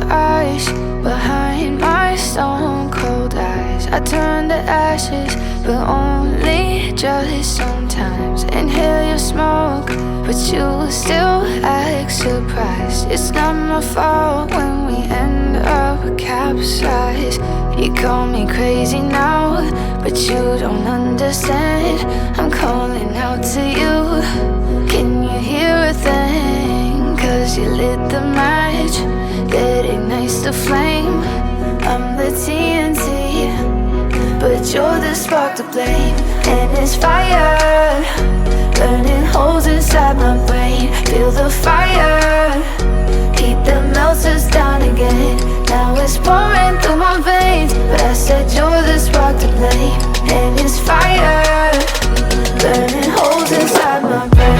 eyes behind my stone cold eyes. I turn to ashes, but only just sometimes. Inhale your smoke, but you still act surprised. It's not my fault when we end up capsized. You call me crazy now, but you don't understand. I'm calling out to you. Can you hear a thing? 'Cause you lit the match that ignites the flame. I'm the TNT, but you're the spark to blame. And it's fire, burning holes inside my brain. Feel the fire, heat that melts us down again. Now it's pouring through my veins, but I said you're the spark to blame. And it's fire, burning holes inside my brain.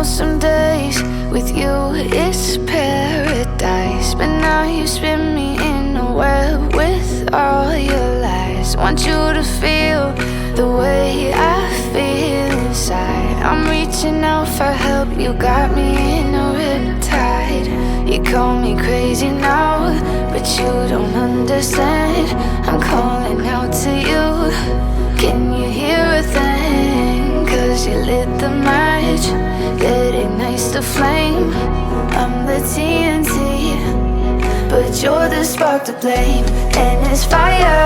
Some days with you it's paradise, but now you spin me in a web with all your lies. Want you to feel the way I feel inside. I'm reaching out for help, you got me in a riptide. You call me crazy now, but you don't understand. I'm calling out to you. Can you hear a thing? 'Cause you lit the match that ignites the flame. I'm the TNT, but you're the spark to blame. And it's fire,